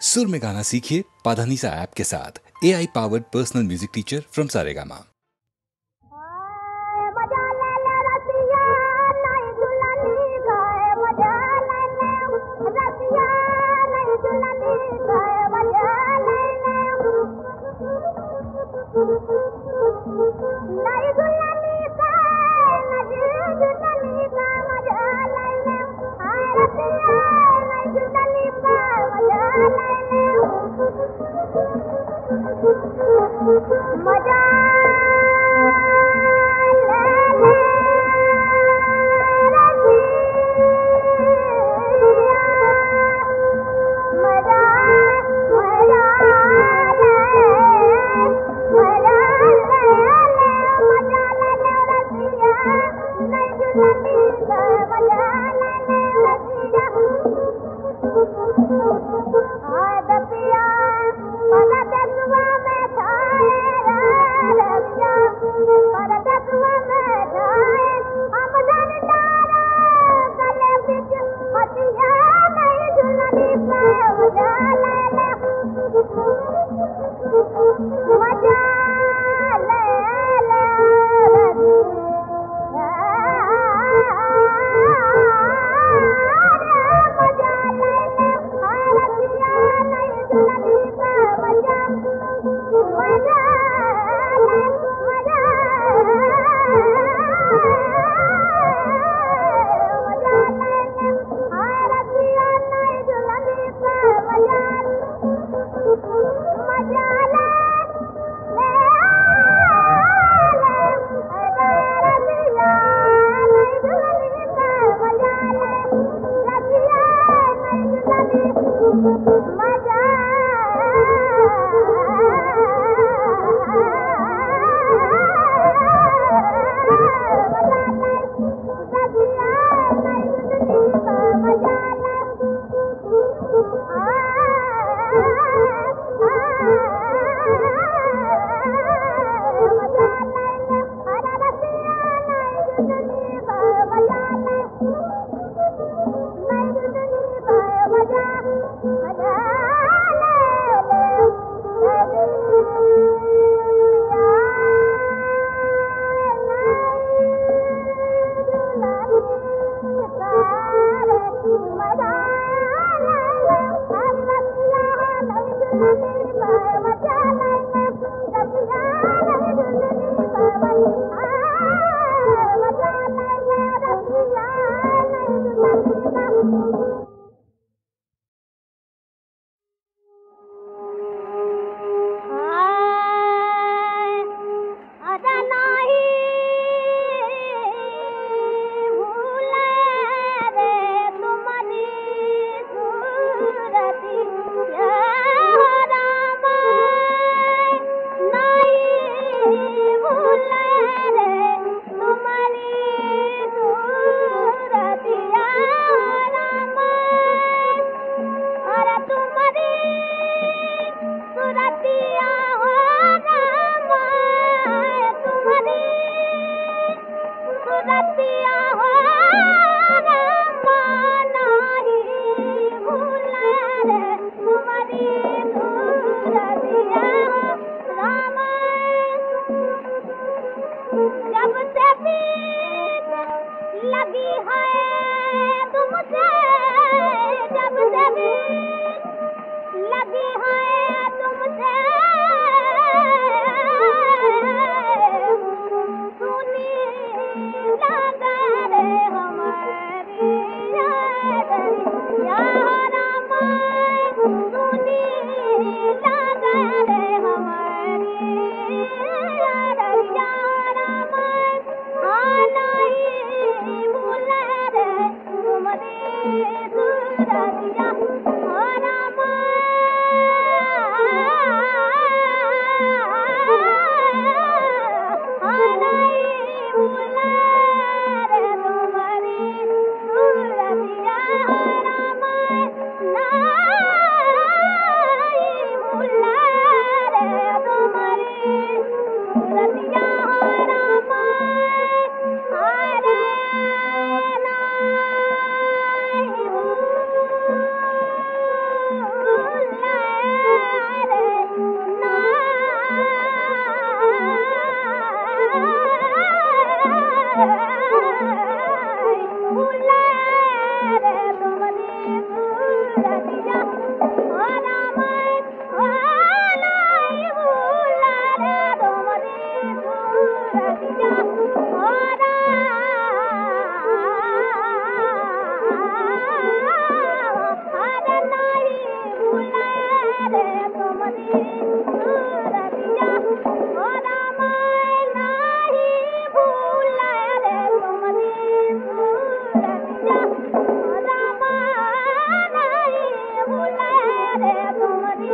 सुर में गाना सीखिए पाधानीसा ऐप के साथ। AI powered personal music teacher from Saregama.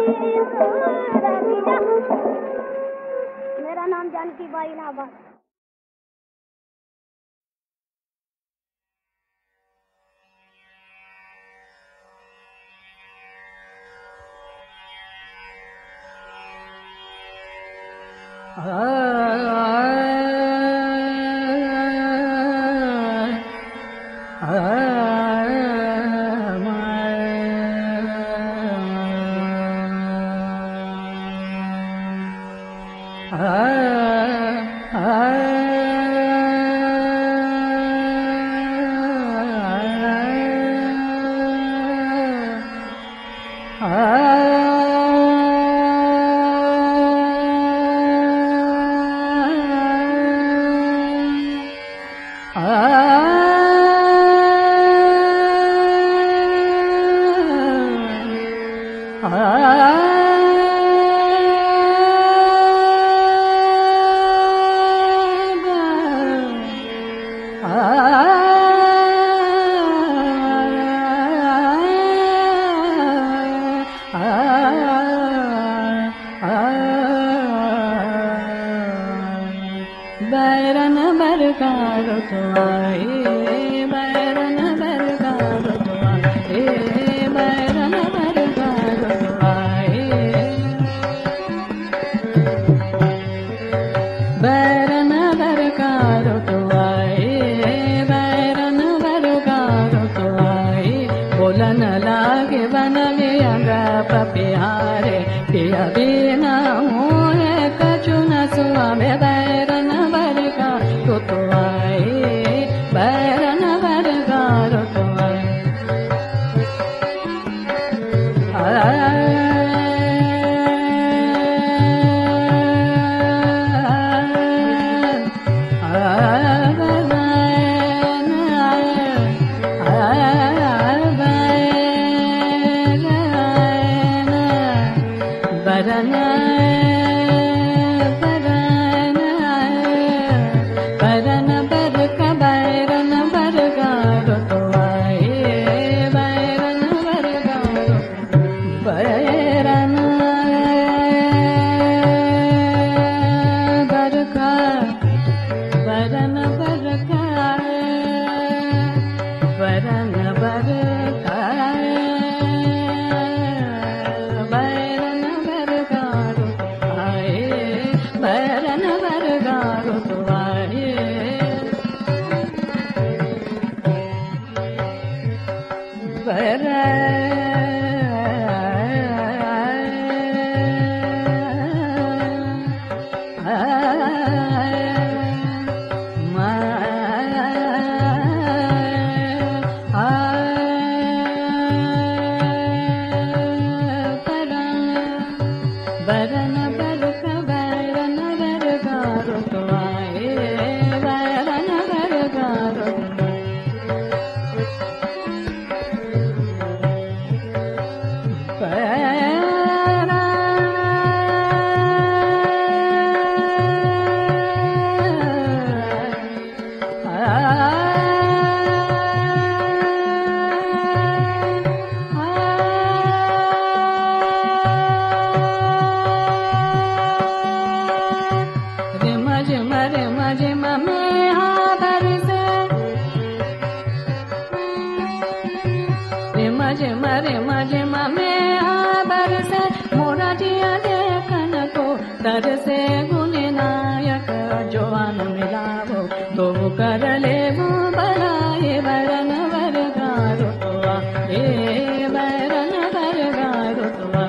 मेरा नाम जानकी बाई इलाहाबाद। बैरन बरकार तुम्हारे बैरन बरकार तुम्हारे बैरन बरकार तुम्हारे बैरन बरकार तुम्हारे बैरन बरकार तुम्हारे बोलन लागे बन अंगा पपिहारे पिया बिना मोहे कछु न सुआवे बैरन बैरन बरकार तुम्हारे तर से गुण नायक जवान मिलावो तो कर ले वो बड़ाए बैरन बरगारो तुआ ए बैरन बरगारो तुआ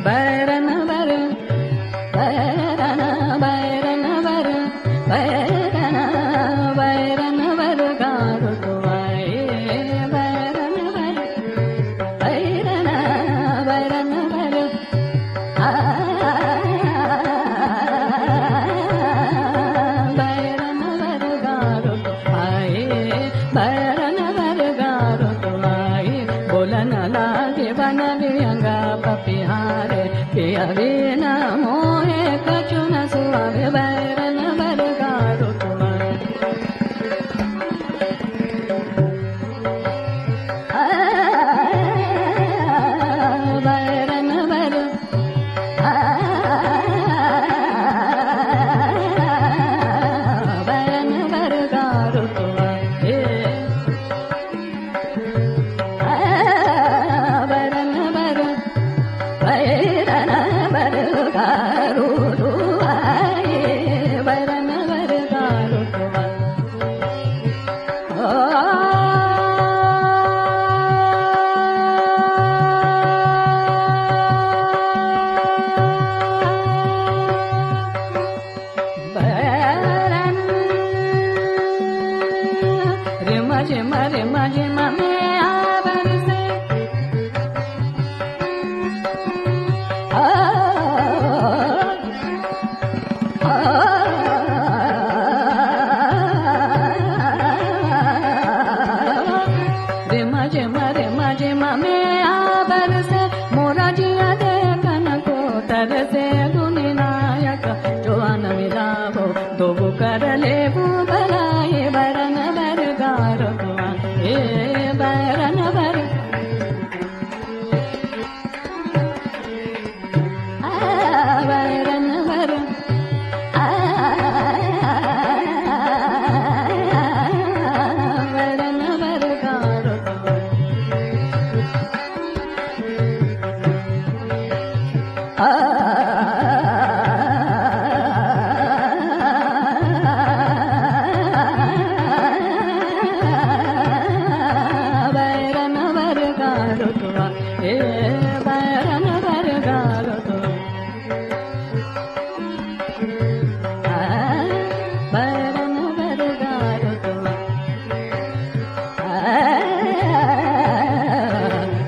बैरन बर बैरन बैरन बर बैरन बैरन बरगारो तुआ बिना मोहे कछु न सुहावे बैरन बरगारो तुम्हारे मजे मरे मजे ममे आवर से रे मजे मरे मजे ममे आवर से मोरा जिया देखन को तरसे गुनी नायक जोन मिलावो दो कर ले भलाए बरन बरगार ए बरन बर बरन बर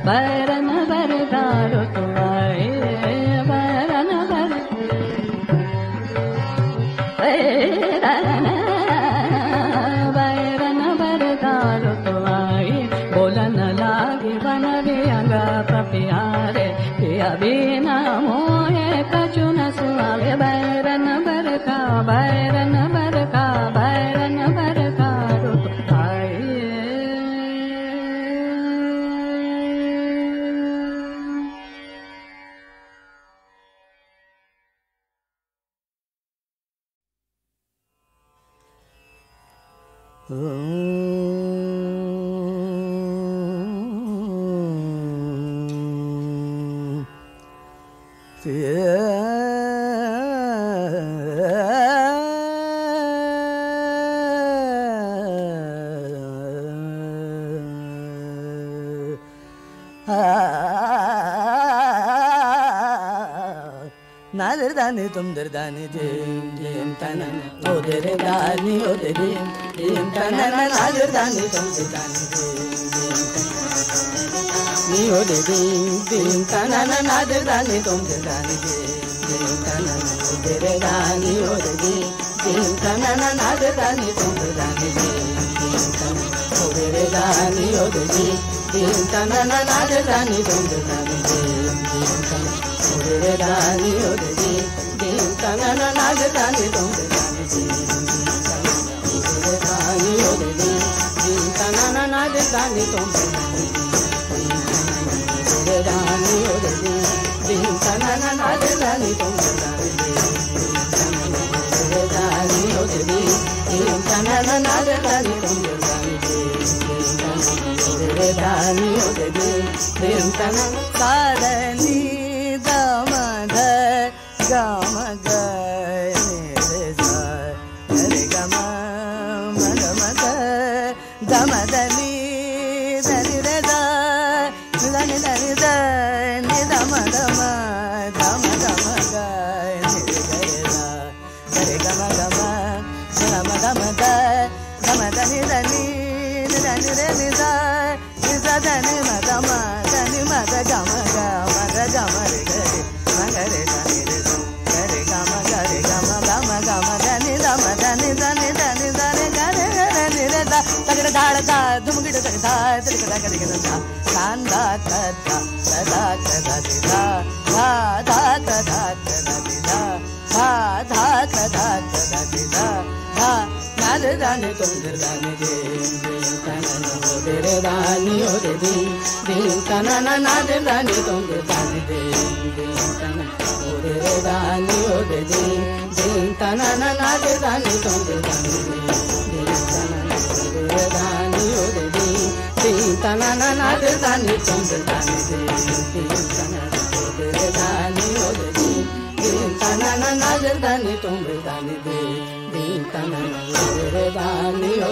बरन बरगार बैरन बरका बैरन बरका Nadirani tumdirdani jim tanan odere dani odere jim tanan nadirani tumdirdani ni odere jim tanan nadirani tumdirdani jim tanan odere dani odere jim tanan nadirani tumdirdani jim tanan odere dani odere jim tanan nadirani tumdirdani jim tanan odere dani odere jim tanan nadirani tumdirdani odere dani odere jim tanan nadirani tumdirdani odere dani odere jim tanan nadirani tumdirdani odere dani odere jim tanan nadirani tumdirdani odere dani odere jim tanan sadani damada gamaga re gama magamada damadani dani re da dani dani da ni damadama damadamaga re gama gama damadamada damadani dani dani re ni da dani madama dani mada gama gama gama re magare dani re gare gama gama gama dani dama dani dani dani dani gare gare ni re da tagre dada da dumgid da tirikada kadikada da kanda kada sada kada dida ha da kada kada dida ha da kada kada dida ha nade dani tumdir dani de tanana odere dani odere din tanana nade dani tumdir dani de tanana odere dani odere din tanana nade dani tumdir dani de tanana odere dani odere din tanana nade dani tumdir dani de tanana odere dani odere din tanana nade dani tumdir dani de tanana odere dani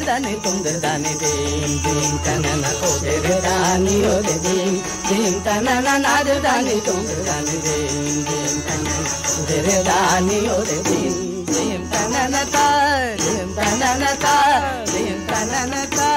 దని తుందర దని దేం దేం తనన కోదర దాని ఓదే దేం దేం తనన నాద దని తుందర దని దేం దేం తనన కోదర దాని ఓదే దేం దేం తనన తా దేం తనన తా దేం తనన తా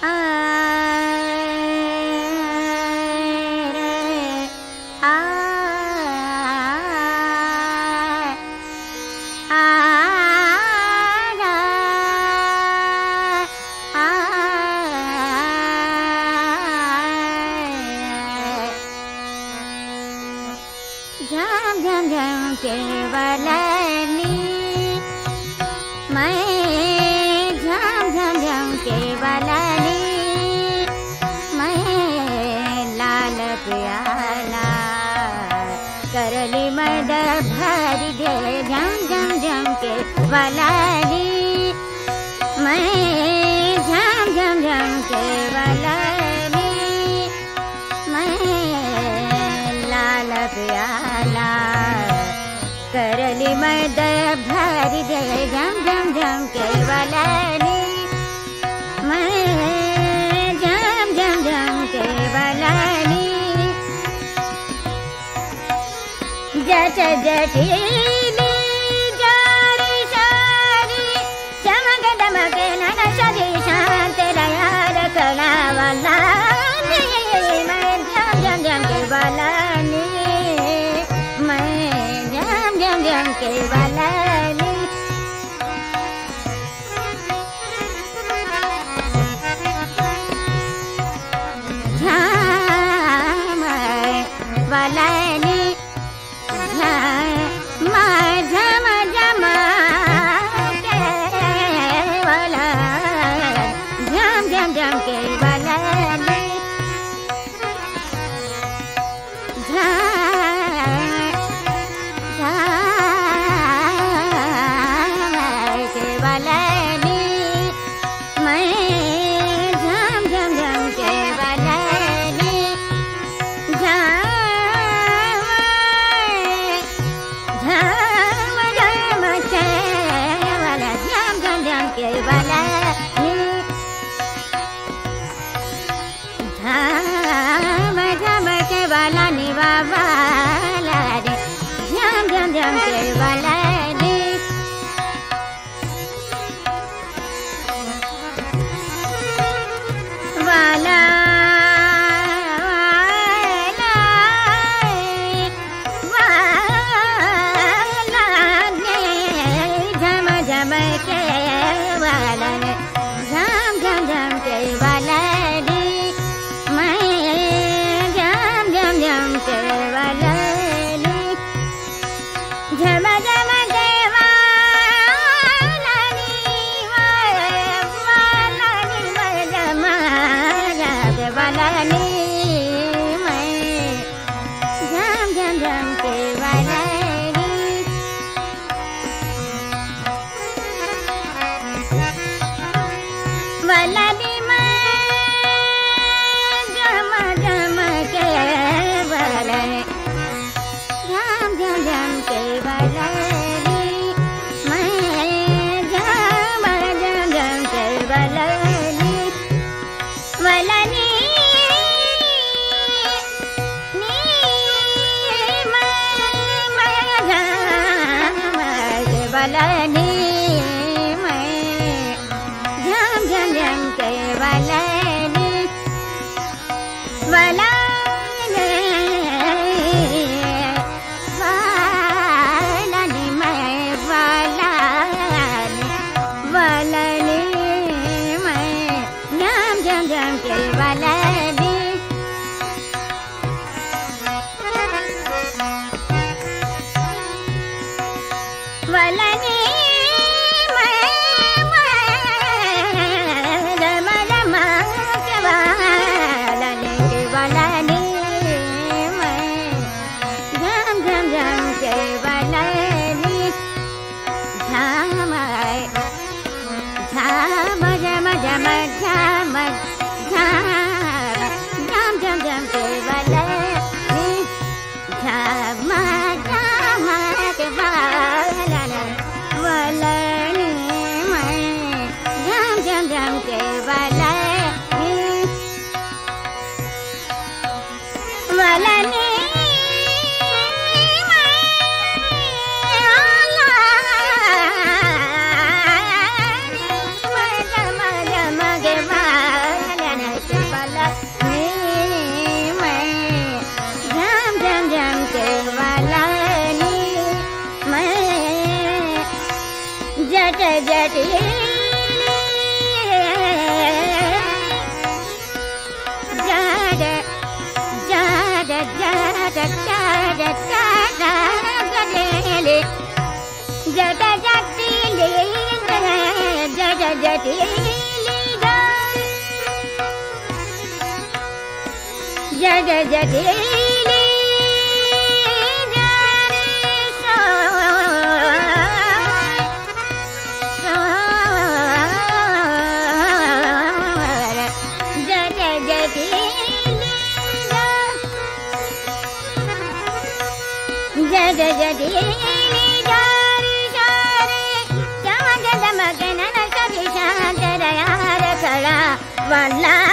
आ झम झम झम के वलनी मैं झम झम झम के वलनी मैं लाल प्याला करली मद भरी दे झम झम झम के वलनी मैं झम झम झम के वलनी मैं लाल प्याला करली मद भरी दे झम झम झम के वलनी मैं झम झम झम के वलनी जट जटिली जारी शारी चमक दमक नन सदी शांत रयार कला वलानी मैं झम झम झम के वलनी मैं झम झम झम के वलनी झम वलनी झम झम के वलनी झम झम झम के वलनी के वलनी मैं झम झम झम के वलनी झम झम झम के वलनी वाला झम झम के वलनी झम झम झम के वलनी मैं झम झम झम के वलनी झम झम के वलनी झम झम वलनी मैं झम झम झम के वलनी वलनी मैं झम झम के वलनी झम झम झम के वलनी मैं झम झम झम के वलनी वलनी मैं झम के वलनी मैं झम झम झम के वलनी वलनी वलनी मैं वलनी वलनी मैं झम झम झम के वलनी वलनी मैं झम झम के वलनी वलनी मैं झम झम झम के वलनी झम झम झम झम झम झम झम झम के वलनी झम झम के वलनी वलनी मैं झम झम झम के वलनी वलनी जट जटिली जट जट जट जट Valla